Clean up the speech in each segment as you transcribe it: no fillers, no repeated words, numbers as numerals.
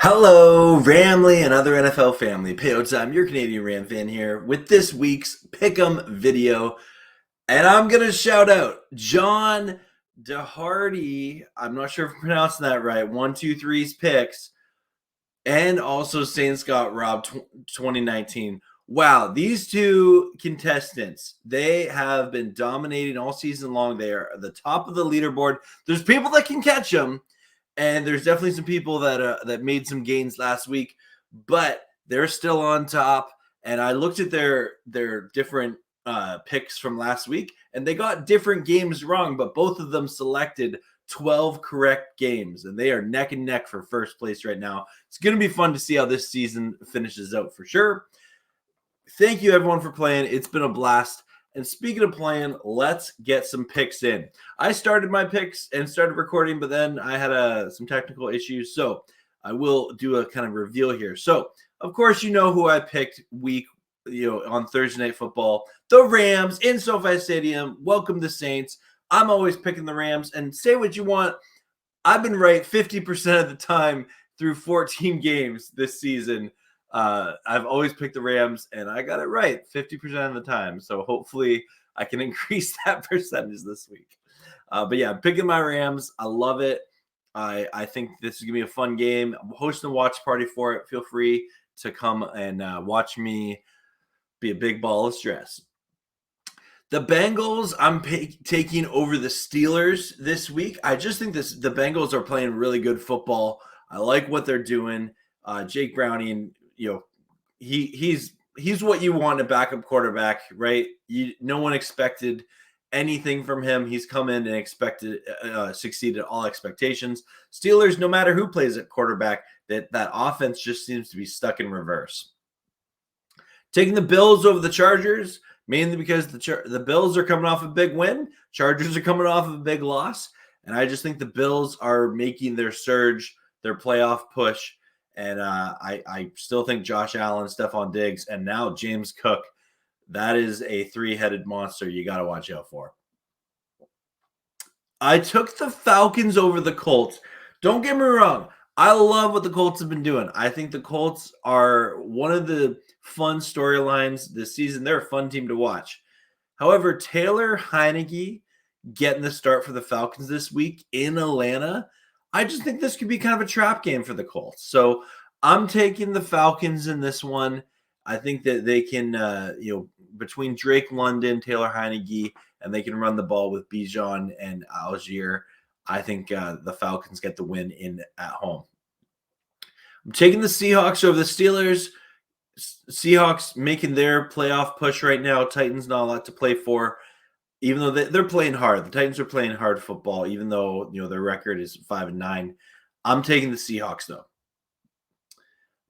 Hello, Ramley and other NFL family. Peyotes, I'm your Canadian Ram fan here with this week's Pick'em video. And I'm going to shout out John DeHardy. I'm not sure if I'm pronouncing that right. 123's picks. And also Saint Scott Rob 2019. Wow, these two contestants, they have been dominating all season long. They are at the top of the leaderboard. There's people that can catch them, and there's definitely some people that made some gains last week, but they're still on top. And I looked at their different picks from last week, and they got different games wrong, but both of them selected 12 correct games, and they are neck and neck for first place right now. It's going to be fun to see how this season finishes out for sure. Thank you, everyone, for playing. It's been a blast. And speaking of playing, let's get some picks in. I started my picks and started recording, but then I had some technical issues. So I will do a kind of reveal here. So, of course, you know who I picked on Thursday Night Football. The Rams in SoFi Stadium. Welcome the Saints. I'm always picking the Rams. And say what you want, I've been right 50% of the time through 14 games this season. I've always picked the Rams, and I got it right 50% of the time. So hopefully I can increase that percentage this week. But yeah, I'm picking my Rams. I love it. I think this is going to be a fun game. I'm hosting a watch party for it. Feel free to come and watch me be a big ball of stress. The Bengals, I'm taking over the Steelers this week. I just think the Bengals are playing really good football. I like what they're doing. Jake Browning, he's what you want in a backup quarterback, right? No one expected anything from him. He's come in and succeeded all expectations. Steelers, no matter who plays at quarterback, that offense just seems to be stuck in reverse. Taking the Bills over the Chargers, mainly because the Bills are coming off a big win. Chargers are coming off of a big loss. And I just think the Bills are making their surge, their playoff push. And I still think Josh Allen, Stephon Diggs, and now James Cook, that is a three-headed monster you got to watch out for. I took the Falcons over the Colts. Don't get me wrong. I love what the Colts have been doing. I think the Colts are one of the fun storylines this season. They're a fun team to watch. However, Taylor Heineke getting the start for the Falcons this week in Atlanta, I just think this could be kind of a trap game for the Colts. So I'm taking the Falcons in this one. I think that they can, between Drake London, Taylor Heineke, and they can run the ball with Bijan and Algier. I think the Falcons get the win at home. I'm taking the Seahawks over the Steelers. Seahawks making their playoff push right now. Titans not a lot to play for, even though they're playing hard. The Titans are playing hard football, even though their record is 5-9. I'm taking the Seahawks though.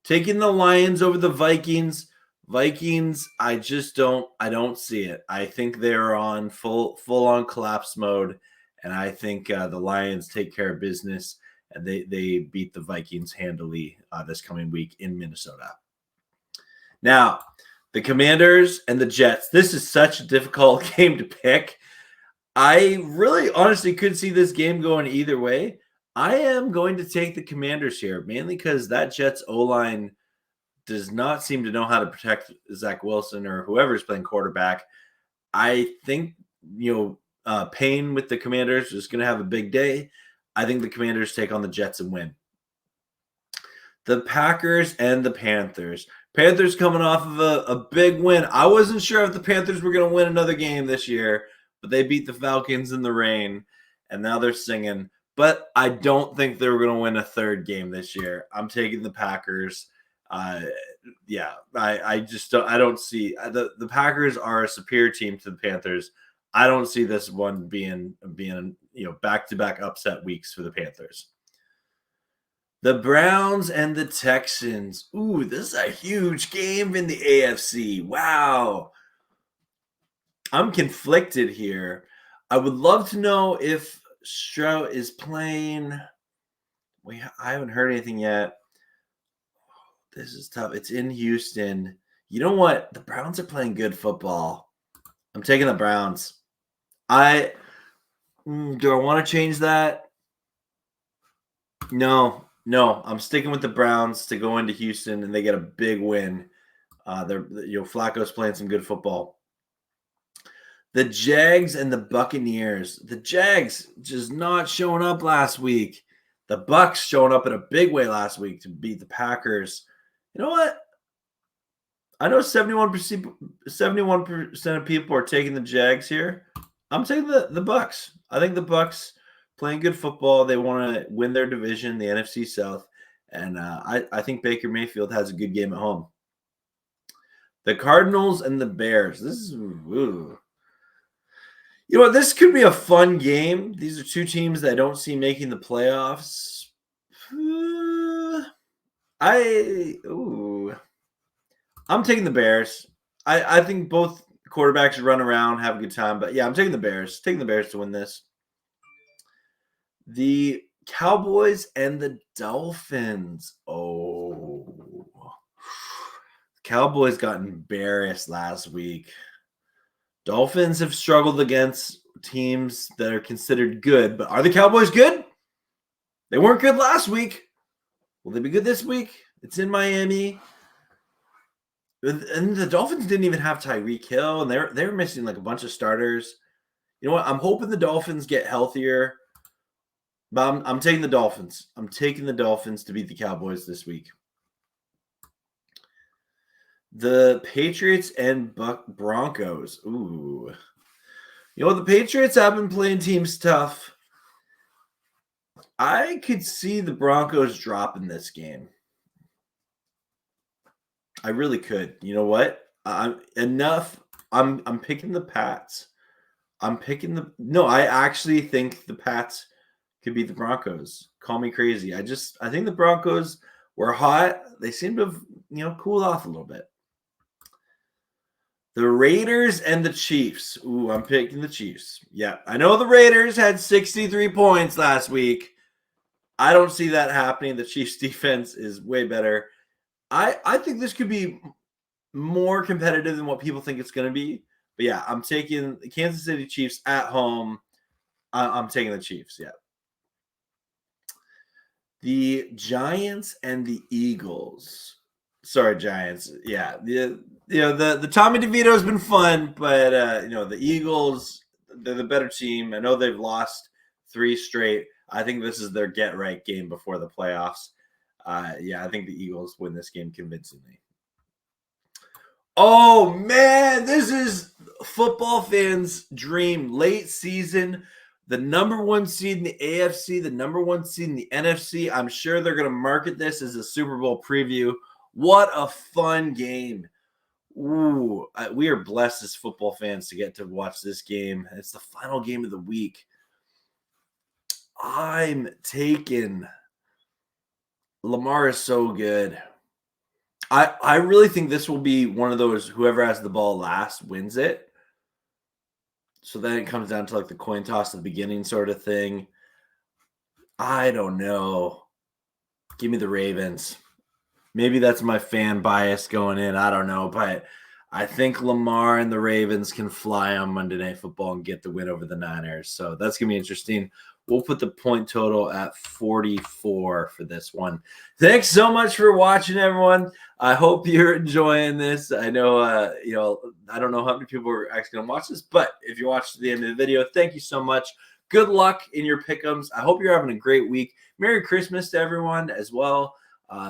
Taking the Lions over the Vikings. Vikings, I don't see it. I think they're on full on collapse mode, and I think the Lions take care of business, and they beat the Vikings handily this coming week in Minnesota. Now, the Commanders and the Jets. This is such a difficult game to pick. I really honestly could see this game going either way. I am going to take the Commanders here, mainly because that Jets O-line does not seem to know how to protect Zach Wilson or whoever's playing quarterback. I think, Payne with the Commanders is going to have a big day. I think the Commanders take on the Jets and win. The Packers and the Panthers. Panthers coming off of a big win. I wasn't sure if the Panthers were going to win another game this year, but they beat the Falcons in the rain, and now they're singing. But I don't think they were going to win a third game this year. I'm taking the Packers. I don't see the Packers are a superior team to the Panthers. I don't see this one being back-to-back upset weeks for the Panthers. The Browns and the Texans. Ooh, this is a huge game in the AFC. Wow. I'm conflicted here. I would love to know if Stroud is playing. I haven't heard anything yet. This is tough. It's in Houston. You know what? The Browns are playing good football. I'm taking the Browns. Do I want to change that? No, No, I'm sticking with the Browns to go into Houston and they get a big win. Flacco's playing some good football. The Jags and the Buccaneers. The Jags just not showing up last week. The Bucs showing up in a big way last week to beat the Packers. You know what? I know 71% of people are taking the Jags here. I'm taking the Bucs. I think the Bucs playing good football. They want to win their division, the NFC South. And I think Baker Mayfield has a good game at home. The Cardinals and the Bears. This is this could be a fun game. These are two teams that I don't see making the playoffs. I'm taking the Bears. I think both quarterbacks run around, have a good time. But, yeah, I'm taking the Bears. Taking the Bears to win this. The Cowboys and the Dolphins. Cowboys got embarrassed last week. Dolphins have struggled against teams that are considered good. But are the Cowboys good? They weren't good last week. Will they be good this week? It's in Miami. And the Dolphins didn't even have Tyreek Hill, and they're missing like a bunch of starters. You know what? I'm hoping the Dolphins get healthier, but I'm taking the Dolphins. I'm taking the Dolphins to beat the Cowboys this week. The Patriots and Broncos. Ooh. The Patriots have been playing teams tough. I could see the Broncos dropping this game. I really could. You know what? I'm picking the Pats. I actually think the Pats could beat the Broncos. Call me crazy. I think the Broncos were hot. They seem to have, cooled off a little bit. The Raiders and the Chiefs. Ooh, I'm picking the Chiefs. Yeah, I know the Raiders had 63 points last week. I don't see that happening. The Chiefs defense is way better. I think this could be more competitive than what people think it's going to be. But yeah, I'm taking the Kansas City Chiefs at home. I'm taking the Chiefs, yeah. The Giants and the Eagles. Sorry, Giants. Yeah, the Tommy DeVito has been fun, but the Eagles, they're the better team. I know they've lost 3 straight. I think this is their get-right game before the playoffs. I think the Eagles win this game convincingly. Oh, man, this is football fans' dream. Late season, the number 1 seed in the AFC, the number 1 seed in the NFC. I'm sure they're going to market this as a Super Bowl preview. What a fun game. Ooh, we are blessed as football fans to get to watch this game. It's the final game of the week. I'm taking Lamar is so good. I really think this will be one of those whoever has the ball last wins it. So then it comes down to like the coin toss at the beginning sort of thing. I don't know. Give me the Ravens. Maybe that's my fan bias going in. I don't know. But I think Lamar and the Ravens can fly on Monday Night Football and get the win over the Niners. So that's going to be interesting. We'll put the point total at 44 for this one. Thanks so much for watching, everyone. I hope you're enjoying this. I know, I don't know how many people are actually going to watch this, but if you watched to the end of the video, thank you so much. Good luck in your pick'ems. I hope you're having a great week. Merry Christmas to everyone as well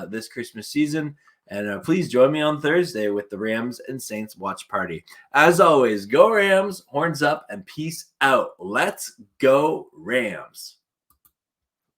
this Christmas season. And please join me on Thursday with the Rams and Saints watch party. As always, go Rams, horns up, and peace out. Let's go Rams.